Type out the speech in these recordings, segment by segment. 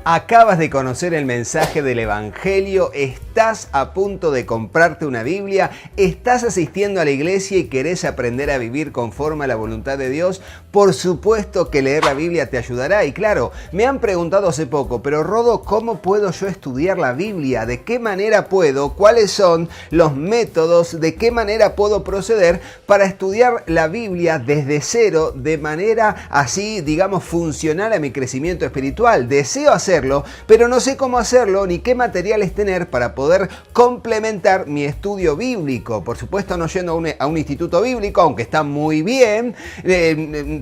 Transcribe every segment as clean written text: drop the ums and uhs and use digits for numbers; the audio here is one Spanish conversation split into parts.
Acabas de conocer el mensaje del Evangelio, estás a punto de comprarte una Biblia, estás asistiendo a la iglesia y querés aprender a vivir conforme a la voluntad de Dios. Por supuesto que leer la Biblia te ayudará. Y claro, me han preguntado hace poco, pero Rodo, ¿cómo puedo yo estudiar la Biblia? ¿De qué manera puedo? ¿Cuáles son los métodos? ¿De qué manera puedo proceder para estudiar la Biblia desde cero, de manera así, digamos, funcional a mi crecimiento espiritual? Deseo hacerlo, pero no sé cómo hacerlo ni qué materiales tener para poder complementar mi estudio bíblico. Por supuesto, no yendo a un instituto bíblico, aunque está muy bien.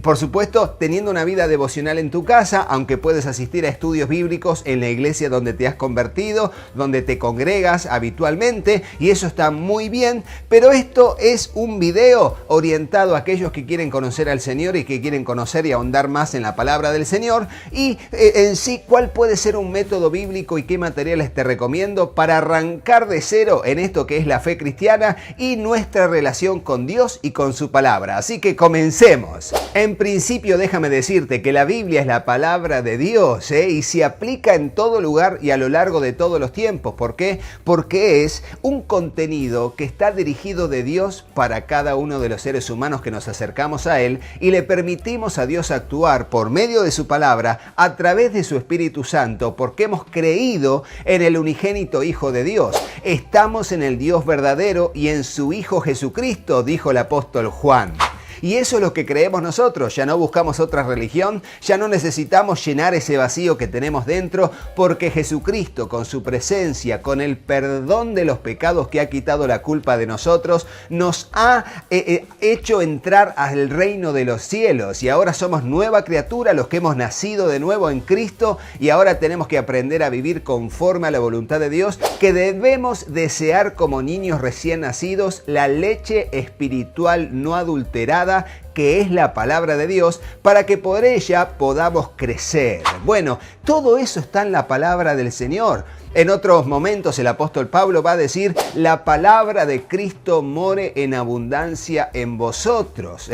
Por supuesto, teniendo una vida devocional en tu casa, aunque puedes asistir a estudios bíblicos en la iglesia donde te has convertido, donde te congregas habitualmente, y eso está muy bien. Pero esto es un video orientado a aquellos que quieren conocer al Señor y que quieren conocer y ahondar más en la palabra del Señor. Y en sí, ¿cuál puede ser un método bíblico y qué materiales te recomiendo para arrancar de cero en esto que es la fe cristiana y nuestra relación con Dios y con su palabra? Así que comencemos. En principio, déjame decirte que la Biblia es la palabra de Dios, y se aplica en todo lugar y a lo largo de todos los tiempos. ¿Por qué? Porque es un contenido que está dirigido de Dios para cada uno de los seres humanos que nos acercamos a Él y le permitimos a Dios actuar por medio de su palabra a través de su Espíritu Santo, porque hemos creído en el unigénito Hijo de Dios. Estamos en el Dios verdadero y en su Hijo Jesucristo, dijo el apóstol Juan. Y eso es lo que creemos nosotros. Ya no buscamos otra religión, ya no necesitamos llenar ese vacío que tenemos dentro, porque Jesucristo, con su presencia, con el perdón de los pecados que ha quitado la culpa de nosotros, nos ha hecho entrar al reino de los cielos. Y ahora somos nueva criatura, los que hemos nacido de nuevo en Cristo, y ahora tenemos que aprender a vivir conforme a la voluntad de Dios, que debemos desear como niños recién nacidos la leche espiritual no adulterada, que es la palabra de Dios, para que por ella podamos crecer. Bueno, todo eso está en la palabra del Señor. En otros momentos el apóstol Pablo va a decir: la palabra de Cristo more en abundancia en vosotros,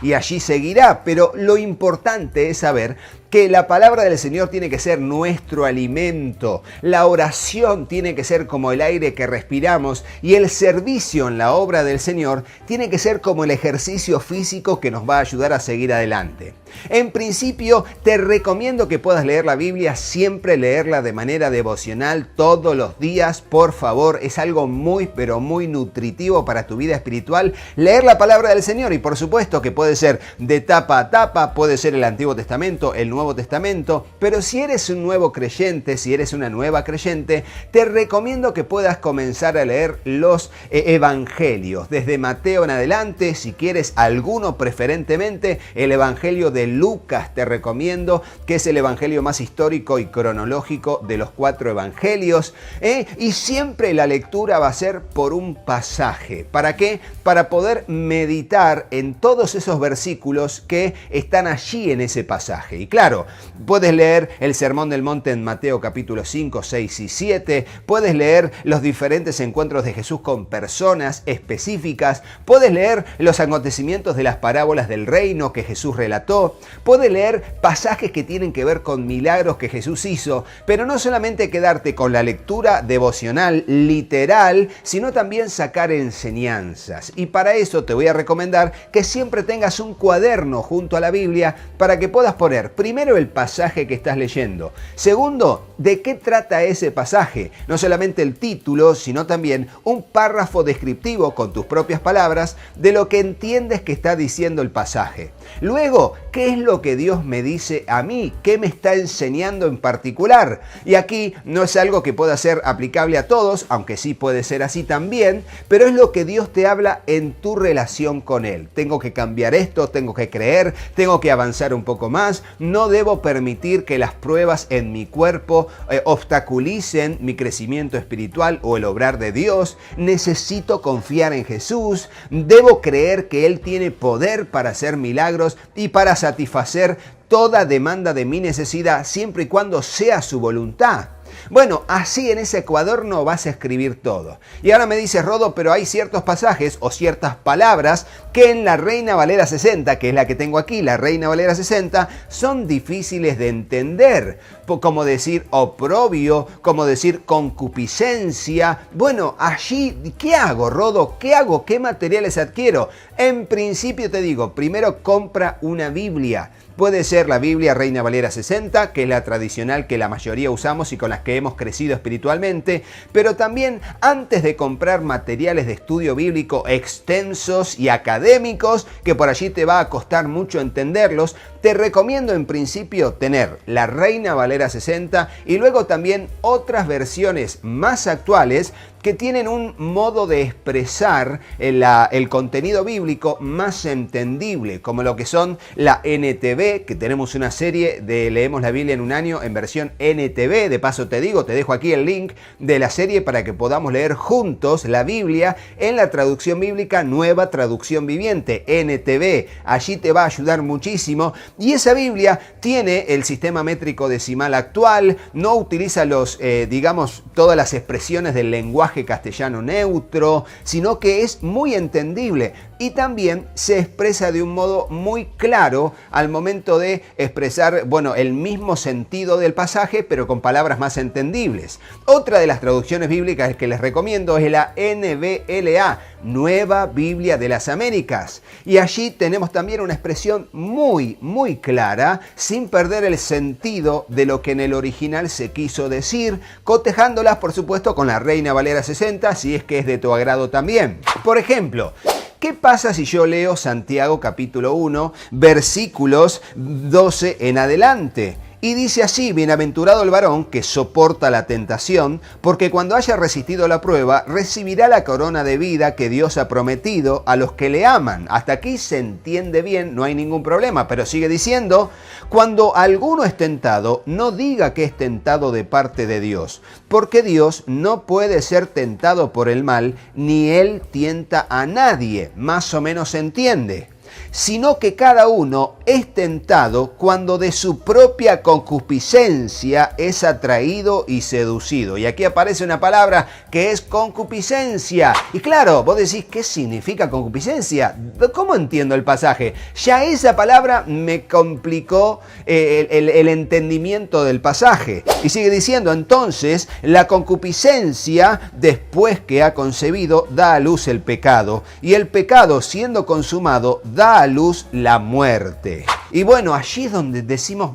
y allí seguirá. Pero lo importante es saber que la palabra del Señor tiene que ser nuestro alimento, la oración tiene que ser como el aire que respiramos y el servicio en la obra del Señor tiene que ser como el ejercicio físico que nos va a ayudar a seguir adelante. En principio, te recomiendo que puedas leer la Biblia, siempre leerla de manera devocional todos los días, por favor. Es algo muy, pero muy nutritivo para tu vida espiritual, leer la palabra del Señor. Y por supuesto que puede ser de tapa a tapa, puede ser el Antiguo Testamento, el Nuevo Testamento, pero si eres un nuevo creyente, si eres una nueva creyente, te recomiendo que puedas comenzar a leer los evangelios, desde Mateo en adelante. Si quieres alguno preferentemente, el evangelio de Lucas te recomiendo, que es el evangelio más histórico y cronológico de los 4 evangelios, y siempre la lectura va a ser por un pasaje. ¿Para qué? Para poder meditar en todos esos versículos que están allí en ese pasaje. Y claro, puedes leer el Sermón del Monte en Mateo capítulo 5, 6 y 7, puedes leer los diferentes encuentros de Jesús con personas específicas, puedes leer los acontecimientos de las parábolas del reino que Jesús relató, puedes leer pasajes que tienen que ver con milagros que Jesús hizo, pero no solamente quedarte con la lectura devocional literal, sino también sacar enseñanzas. Y para eso te voy a recomendar que siempre tengas un cuaderno junto a la Biblia para que puedas poner primero el pasaje que estás leyendo. Segundo, ¿de qué trata ese pasaje? No solamente el título, sino también un párrafo descriptivo con tus propias palabras de lo que entiendes que está diciendo el pasaje. Luego, ¿qué es lo que Dios me dice a mí? ¿Qué me está enseñando en particular? Y aquí no es algo que pueda ser aplicable a todos, aunque sí puede ser así también, pero es lo que Dios te habla en tu relación con Él. Tengo que cambiar esto, tengo que creer, tengo que avanzar un poco más, no debo permitir que las pruebas en mi cuerpo obstaculicen mi crecimiento espiritual o el obrar de Dios, necesito confiar en Jesús, debo creer que Él tiene poder para hacer milagros y para satisfacer toda demanda de mi necesidad siempre y cuando sea su voluntad. Bueno, así en ese cuaderno vas a escribir todo. Y ahora me dices, Rodo, pero hay ciertos pasajes o ciertas palabras que en la Reina Valera 60, que es la que tengo aquí, la Reina Valera 60, son difíciles de entender. Como decir oprobio, como decir concupiscencia. Bueno, allí, ¿qué hago, Rodo? ¿Qué hago? ¿Qué materiales adquiero? En principio te digo, primero compra una Biblia. Puede ser la Biblia Reina Valera 60, que es la tradicional que la mayoría usamos y con las que hemos crecido espiritualmente, pero también antes de comprar materiales de estudio bíblico extensos y académicos, que por allí te va a costar mucho entenderlos, te recomiendo en principio tener la Reina Valera 60 y luego también otras versiones más actuales que tienen un modo de expresar el contenido bíblico más entendible, como lo que son la NTV, que tenemos una serie de Leemos la Biblia en un año en versión NTV. De paso te digo, te dejo aquí el link de la serie para que podamos leer juntos la Biblia en la traducción bíblica Nueva Traducción Viviente, NTV. Allí te va a ayudar muchísimo. Y esa Biblia tiene el sistema métrico decimal actual, no utiliza todas las expresiones del lenguaje castellano neutro, sino que es muy entendible y también se expresa de un modo muy claro al momento de expresar, el mismo sentido del pasaje, pero con palabras más entendibles. Otra de las traducciones bíblicas que les recomiendo es la NBLA, Nueva Biblia de las Américas. Y allí tenemos también una expresión muy, muy clara, sin perder el sentido de lo que en el original se quiso decir, cotejándolas, por supuesto, con la Reina Valera 60, si es que es de tu agrado también. Por ejemplo, ¿qué pasa si yo leo Santiago capítulo 1, versículos 12 en adelante? Y dice así: bienaventurado el varón que soporta la tentación, porque cuando haya resistido la prueba, recibirá la corona de vida que Dios ha prometido a los que le aman. Hasta aquí se entiende bien, no hay ningún problema, pero sigue diciendo: cuando alguno es tentado, no diga que es tentado de parte de Dios, porque Dios no puede ser tentado por el mal, ni Él tienta a nadie. Más o menos se entiende. Sino que cada uno es tentado cuando de su propia concupiscencia es atraído y seducido. Y aquí aparece una palabra que es concupiscencia. Y claro, vos decís, ¿qué significa concupiscencia? ¿Cómo entiendo el pasaje? Ya esa palabra me complicó el entendimiento del pasaje. Y sigue diciendo: entonces, la concupiscencia, después que ha concebido, da a luz el pecado. Y el pecado, siendo consumado, da a luz la muerte. Y bueno, allí es donde decimos,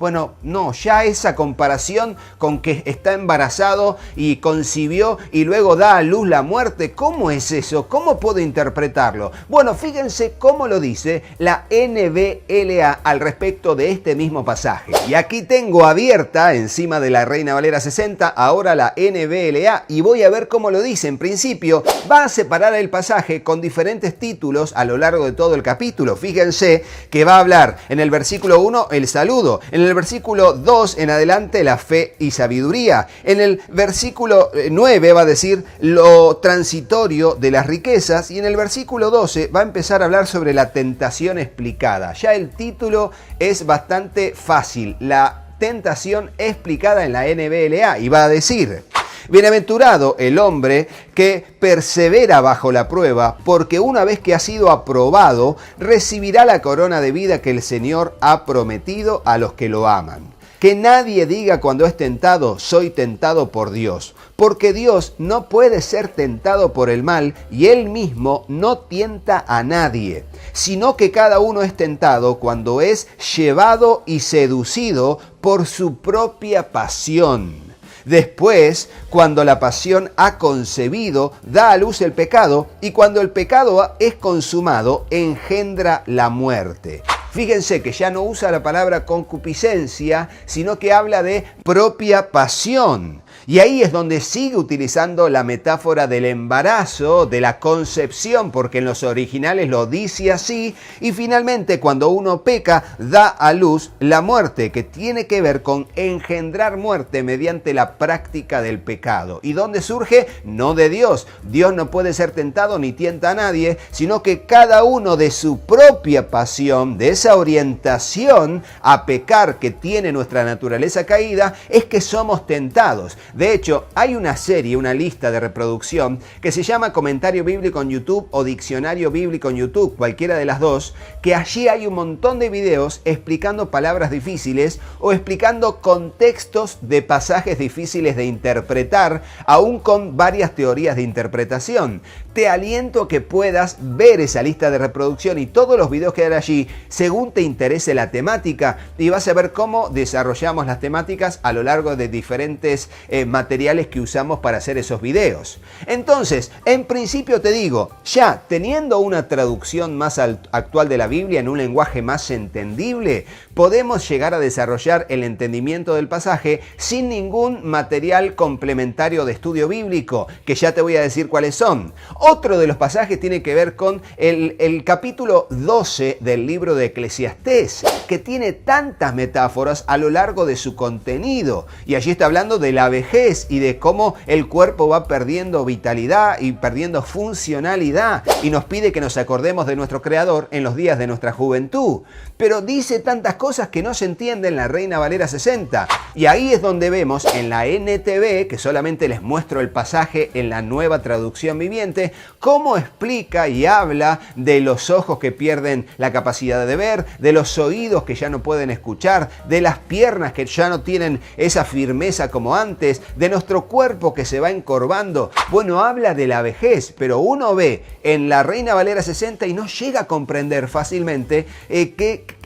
ya esa comparación con que está embarazado y concibió y luego da a luz la muerte, ¿cómo es eso? ¿Cómo puedo interpretarlo? Bueno, fíjense cómo lo dice la NBLA al respecto de este mismo pasaje. Y aquí tengo abierta, encima de la Reina Valera 60, ahora la NBLA, y voy a ver cómo lo dice. En principio, va a separar el pasaje con diferentes títulos a lo largo de todo el capítulo. Fíjense que va a hablar en el versículo 1 el saludo, en el versículo 2 en adelante la fe y sabiduría, en el versículo 9 va a decir lo transitorio de las riquezas y en el versículo 12 va a empezar a hablar sobre la tentación explicada. Ya el título es bastante fácil, la tentación explicada en la NBLA, y va a decir: bienaventurado el hombre que persevera bajo la prueba, porque una vez que ha sido aprobado, recibirá la corona de vida que el Señor ha prometido a los que lo aman. Que nadie diga cuando es tentado, soy tentado por Dios, porque Dios no puede ser tentado por el mal y Él mismo no tienta a nadie, sino que cada uno es tentado cuando es llevado y seducido por su propia pasión. Después, cuando la pasión ha concebido, da a luz el pecado, y cuando el pecado es consumado, engendra la muerte. Fíjense que ya no usa la palabra concupiscencia, sino que habla de propia pasión. Y ahí es donde sigue utilizando la metáfora del embarazo, de la concepción, porque en los originales lo dice así. Y finalmente, cuando uno peca, da a luz la muerte, que tiene que ver con engendrar muerte mediante la práctica del pecado. ¿Y dónde surge? No de Dios. Dios no puede ser tentado ni tienta a nadie, sino que cada uno de su propia pasión, de esa esa orientación a pecar que tiene nuestra naturaleza caída es que somos tentados. De hecho, hay una serie, una lista de reproducción que se llama Comentario Bíblico en YouTube o Diccionario Bíblico en YouTube, cualquiera de las dos, que allí hay un montón de videos explicando palabras difíciles o explicando contextos de pasajes difíciles de interpretar, aún con varias teorías de interpretación. Te aliento a que puedas ver esa lista de reproducción y todos los videos que hay allí según te interese la temática, y vas a ver cómo desarrollamos las temáticas a lo largo de diferentes materiales que usamos para hacer esos videos. Entonces, en principio te digo, ya teniendo una traducción más actual de la Biblia en un lenguaje más entendible, podemos llegar a desarrollar el entendimiento del pasaje sin ningún material complementario de estudio bíblico, que ya te voy a decir cuáles son. Otro de los pasajes tiene que ver con el capítulo 12 del libro de Eclesiastés, que tiene tantas metáforas a lo largo de su contenido. Y allí está hablando de la vejez y de cómo el cuerpo va perdiendo vitalidad y perdiendo funcionalidad. Y nos pide que nos acordemos de nuestro Creador en los días de nuestra juventud. Pero dice tantas cosas que no se entiende en la Reina Valera 60. Y ahí es donde vemos en la NTV, que solamente les muestro el pasaje en la nueva traducción viviente, cómo explica y habla de los ojos que pierden la capacidad de ver, de los oídos que ya no pueden escuchar, de las piernas que ya no tienen esa firmeza como antes, de nuestro cuerpo que se va encorvando. Bueno, habla de la vejez, pero uno ve en la Reina Valera 60 y no llega a comprender fácilmente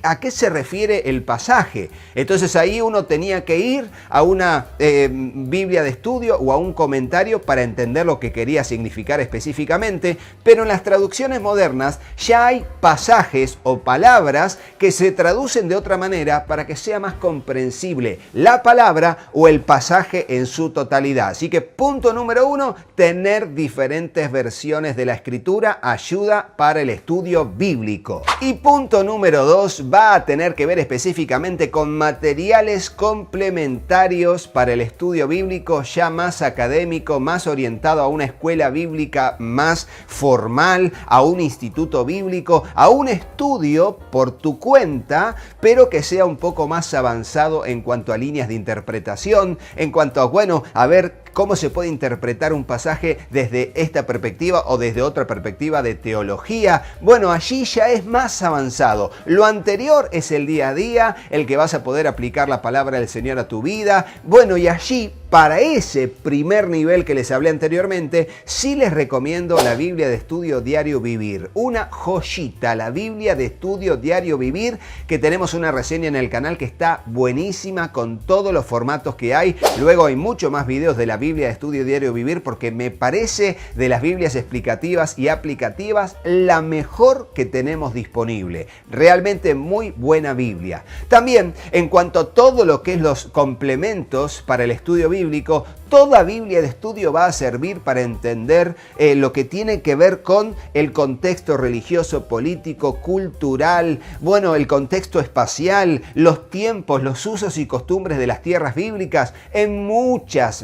a qué se refiere el pasaje. Entonces ahí uno tenía que ir a una Biblia de estudio o a un comentario para entender lo que quería significar específicamente, pero en las traducciones modernas ya hay pasajes o palabras que se traducen de otra manera para que sea más comprensible la palabra o el pasaje en su totalidad. Así que punto número 1, tener diferentes versiones de la escritura ayuda para el estudio bíblico. Y punto número 2, va a tener que ver específicamente con materiales complementarios para el estudio bíblico ya más académico, más orientado a una escuela bíblica más formal, a un instituto bíblico, a un estudio por tu cuenta, pero que sea un poco más avanzado en cuanto a líneas de interpretación, en cuanto a ver cómo se puede interpretar un pasaje desde esta perspectiva o desde otra perspectiva de teología. Bueno, allí ya es más avanzado. Lo anterior es el día a día, el que vas a poder aplicar la palabra del Señor a tu vida. Bueno, y allí, para ese primer nivel que les hablé anteriormente, sí les recomiendo la Biblia de Estudio Diario Vivir. Una joyita, la Biblia de Estudio Diario Vivir, que tenemos una reseña en el canal que está buenísima con todos los formatos que hay. Luego hay mucho más videos de la Biblia de Estudio Diario Vivir porque me parece de las Biblias explicativas y aplicativas la mejor que tenemos disponible. Realmente muy buena Biblia. También en cuanto a todo lo que es los complementos para el estudio bíblico, toda Biblia de estudio va a servir para entender lo que tiene que ver con el contexto religioso, político, cultural, bueno, el contexto espacial, los tiempos, los usos y costumbres de las tierras bíblicas, en muchas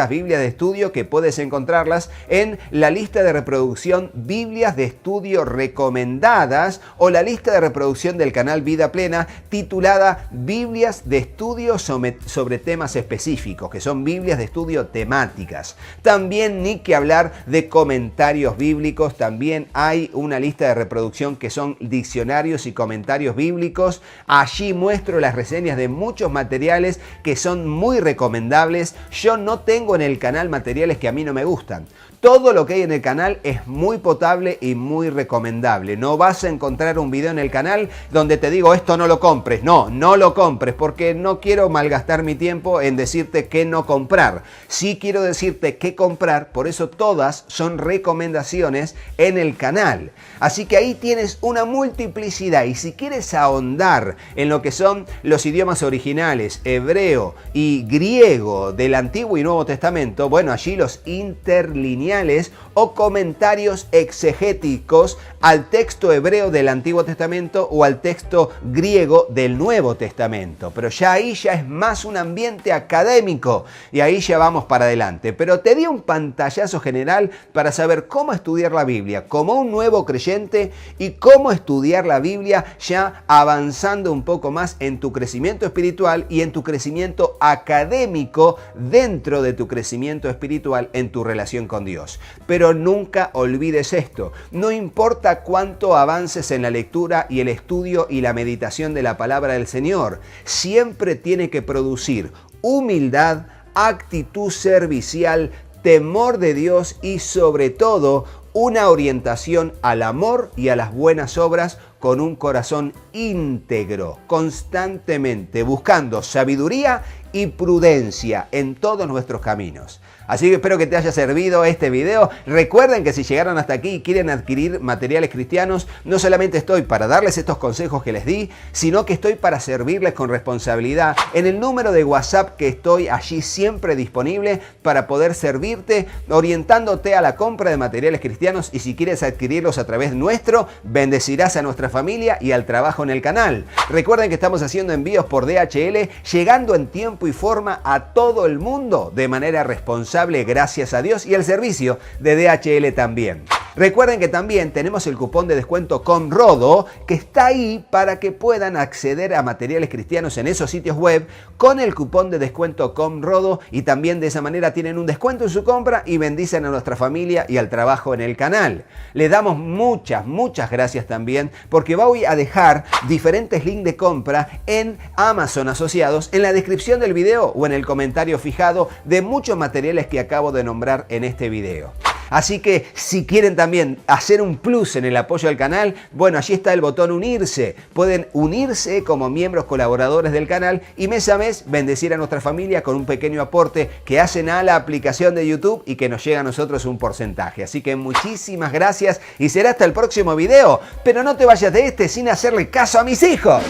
Biblias de estudio que puedes encontrarlas en la lista de reproducción Biblias de Estudio Recomendadas o la lista de reproducción del canal Vida Plena titulada Biblias de Estudio sobre temas específicos, que son Biblias de estudio temáticas. También ni que hablar de comentarios bíblicos, también hay una lista de reproducción que son diccionarios y comentarios bíblicos. Allí muestro las reseñas de muchos materiales que son muy recomendables. Yo no tengo en el canal materiales que a mí no me gustan. Todo lo que hay en el canal es muy potable y muy recomendable. No vas a encontrar un video en el canal donde te digo esto no lo compres. No lo compres porque no quiero malgastar mi tiempo en decirte qué no comprar. Sí quiero decirte qué comprar, por eso todas son recomendaciones en el canal. Así que ahí tienes una multiplicidad y si quieres ahondar en lo que son los idiomas originales, hebreo y griego del Antiguo y Nuevo Testamento, bueno, allí los interlineales lineales o comentarios exegéticos al texto hebreo del Antiguo Testamento o al texto griego del Nuevo Testamento. Pero ya ahí ya es más un ambiente académico y ahí ya vamos para adelante. Pero te di un pantallazo general para saber cómo estudiar la Biblia como un nuevo creyente y cómo estudiar la Biblia ya avanzando un poco más en tu crecimiento espiritual y en tu crecimiento académico dentro de tu crecimiento espiritual en tu relación con Dios. Pero nunca olvides esto, no importa cuánto avances en la lectura y el estudio y la meditación de la palabra del Señor, siempre tiene que producir humildad, actitud servicial, temor de Dios y sobre todo una orientación al amor y a las buenas obras con un corazón íntegro, constantemente buscando sabiduría y prudencia en todos nuestros caminos. Así que espero que te haya servido este video. Recuerden que si llegaron hasta aquí y quieren adquirir materiales cristianos, no solamente estoy para darles estos consejos que les di, sino que estoy para servirles con responsabilidad en el número de WhatsApp que estoy allí siempre disponible para poder servirte, orientándote a la compra de materiales cristianos, y si quieres adquirirlos a través nuestro, bendecirás a nuestra familia y al trabajo en el canal. Recuerden que estamos haciendo envíos por DHL, llegando en tiempo y forma a todo el mundo de manera responsable, gracias a Dios, y el servicio de DHL también. Recuerden que también tenemos el cupón de descuento COMRODO, que está ahí para que puedan acceder a materiales cristianos en esos sitios web con el cupón de descuento COMRODO, y también de esa manera tienen un descuento en su compra y bendicen a nuestra familia y al trabajo en el canal. Les damos muchas gracias también, porque voy a dejar diferentes links de compra en Amazon asociados en la descripción del video o en el comentario fijado de muchos materiales que acabo de nombrar en este video. Así que si quieren también hacer un plus en el apoyo al canal, bueno, allí está el botón unirse. Pueden unirse como miembros colaboradores del canal y mes a mes bendecir a nuestra familia con un pequeño aporte que hacen a la aplicación de YouTube y que nos llega a nosotros un porcentaje. Así que muchísimas gracias y será hasta el próximo video. Pero no te vayas de este sin hacerle caso a mis hijos.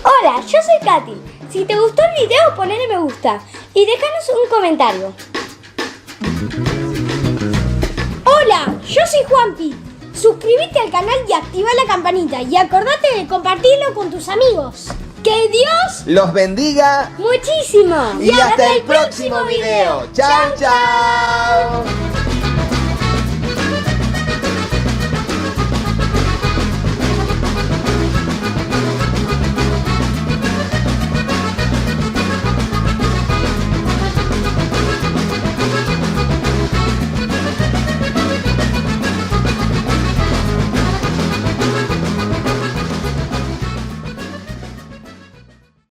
Hola, yo soy Katy. Si te gustó el video, ponle me gusta y déjanos un comentario. Hola, yo soy Juanpi. Suscríbete al canal y activa la campanita. Y acordate de compartirlo con tus amigos. ¡Que Dios los bendiga muchísimo! Y hasta el próximo video. ¡Chao, chao!